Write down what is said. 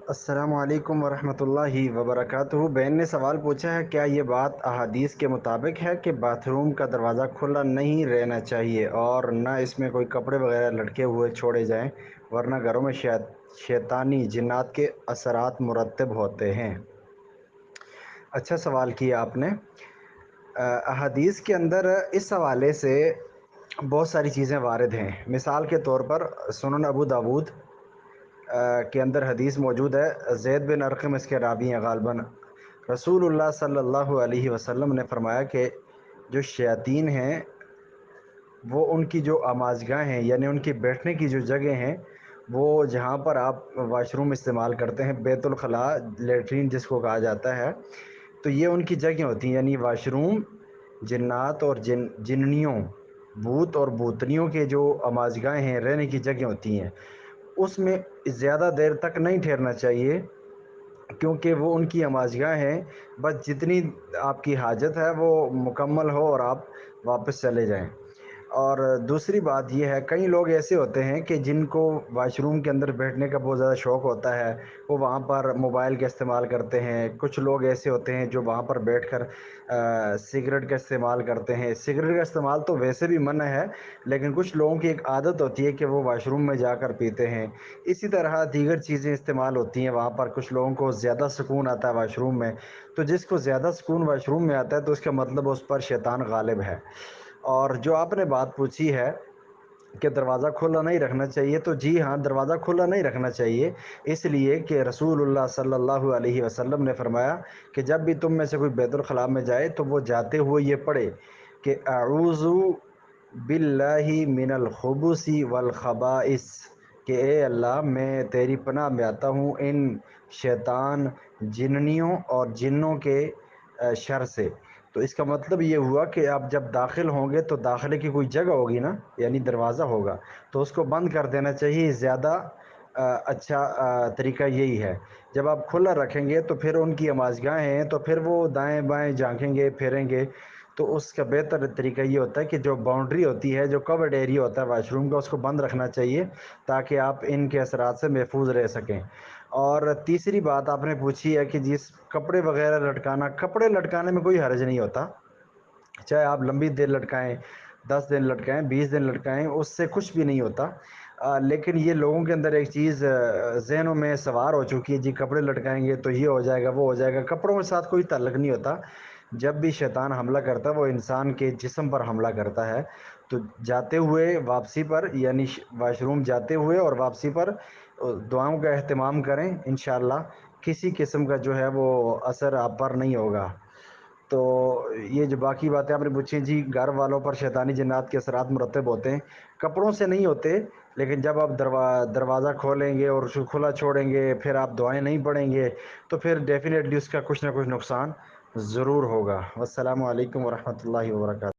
السلام علیکم ورحمۃ اللہ وبرکاتہ۔ بہن نے سوال پوچھا ہے، کیا یہ بات احادیث کے مطابق ہے کہ باتھ روم کا دروازہ کھلا نہیں رہنا چاہیے اور نہ اس میں کوئی کپڑے وغیرہ لٹکے ہوئے چھوڑے جائیں، ورنہ گھروں میں شیطانی جنات کے اثرات مرتب ہوتے ہیں؟ اچھا سوال کیا آپ نے۔ احادیث کے اندر اس حوالے سے بہت ساری چیزیں وارد ہیں۔ مثال کے طور پر سنن ابو داود کے اندر حدیث موجود ہے، زید بن ارقم اس کے راوی ہیں غالباً۔ رسول اللہ صلی اللہ علیہ وسلم نے فرمایا کہ جو شیاطین ہیں وہ ان کی جو آماجگاہ ہیں، یعنی ان کی بیٹھنے کی جو جگہ ہیں، وہ جہاں پر آپ واش روم استعمال کرتے ہیں، بیت الخلاء لیٹرین جس کو کہا جاتا ہے، تو یہ ان کی جگہیں ہوتی ہیں، یعنی واش روم جنات اور جننیوں، بھوت اور بھوتنیوں کے جو آماجگاہیں ہیں، رہنے کی جگہیں ہوتی ہیں، اس میں زیادہ دیر تک نہیں ٹھہرنا چاہیے، کیونکہ وہ ان کی آماجگاہ ہیں۔ بس جتنی آپ کی حاجت ہے وہ مکمل ہو اور آپ واپس چلے جائیں۔ اور دوسری بات یہ ہے، کئی لوگ ایسے ہوتے ہیں کہ جن کو واش روم کے اندر بیٹھنے کا بہت زیادہ شوق ہوتا ہے، وہ وہاں پر موبائل کا استعمال کرتے ہیں۔ کچھ لوگ ایسے ہوتے ہیں جو وہاں پر بیٹھ کر سگریٹ کا استعمال کرتے ہیں۔ سگریٹ کا استعمال تو ویسے بھی منع ہے، لیکن کچھ لوگوں کی ایک عادت ہوتی ہے کہ وہ واش روم میں جا کر پیتے ہیں۔ اسی طرح دیگر چیزیں استعمال ہوتی ہیں وہاں پر۔ کچھ لوگوں کو زیادہ سکون آتا ہے واش روم میں، تو جس کو زیادہ سکون واش روم میں آتا ہے تو اس کا مطلب اس پر شیطان غالب ہے۔ اور جو آپ نے بات پوچھی ہے کہ دروازہ کھلا نہیں رکھنا چاہیے، تو جی ہاں، دروازہ کھلا نہیں رکھنا چاہیے، اس لیے کہ رسول اللہ صلی اللہ علیہ وسلم نے فرمایا کہ جب بھی تم میں سے کوئی بیت الخلاء میں جائے تو وہ جاتے ہوئے یہ پڑھے کہ اعوذ باللہ من الخبث والخبائث، کہ اے اللہ میں تیری پناہ میں آتا ہوں ان شیطان، جننیوں اور جنوں کے شر سے۔ تو اس کا مطلب یہ ہوا کہ آپ جب داخل ہوں گے تو داخلے کی کوئی جگہ ہوگی نا، یعنی دروازہ ہوگا، تو اس کو بند کر دینا چاہیے۔ زیادہ اچھا طریقہ یہی ہے۔ جب آپ کھلا رکھیں گے تو پھر ان کی آماجگاہیں ہیں، تو پھر وہ دائیں بائیں جھانکیں گے، پھیریں گے، تو اس کا بہتر طریقہ یہ ہوتا ہے کہ جو باؤنڈری ہوتی ہے، جو کورڈ ایریا ہوتا ہے واش روم کا، اس کو بند رکھنا چاہیے تاکہ آپ ان کے اثرات سے محفوظ رہ سکیں۔ اور تیسری بات آپ نے پوچھی ہے کہ جس کپڑے وغیرہ لٹکانا، کپڑے لٹکانے میں کوئی حرج نہیں ہوتا، چاہے آپ لمبی دیر لٹکائیں، 10 دن لٹکائیں، 20 دن لٹکائیں، اس سے کچھ بھی نہیں ہوتا۔ لیکن یہ لوگوں کے اندر ایک چیز ذہنوں میں سوار ہو چکی ہے، جی کپڑے لٹکائیں گے تو یہ ہو جائے گا، وہ ہو جائے گا۔ کپڑوں کے ساتھ کوئی تعلق نہیں ہوتا۔ جب بھی شیطان حملہ کرتا ہے وہ انسان کے جسم پر حملہ کرتا ہے۔ تو جاتے ہوئے واپسی پر، یعنی واش روم جاتے ہوئے اور واپسی پر دعاؤں کا اہتمام کریں، انشاءاللہ کسی قسم کا جو ہے وہ اثر آپ پر نہیں ہوگا۔ تو یہ جو باقی باتیں آپ نے پوچھی، جی گھر والوں پر شیطانی جنات کے اثرات مرتب ہوتے ہیں، کپڑوں سے نہیں ہوتے، لیکن جب آپ دروازہ کھولیں گے اور اس کو کھلا چھوڑیں گے، پھر آپ دعائیں نہیں پڑھیں گے، تو پھر ڈیفینیٹلی اس کا کچھ نہ کچھ نقصان ضرور ہوگا۔ والسلام علیکم ورحمۃ اللہ وبرکاتہ۔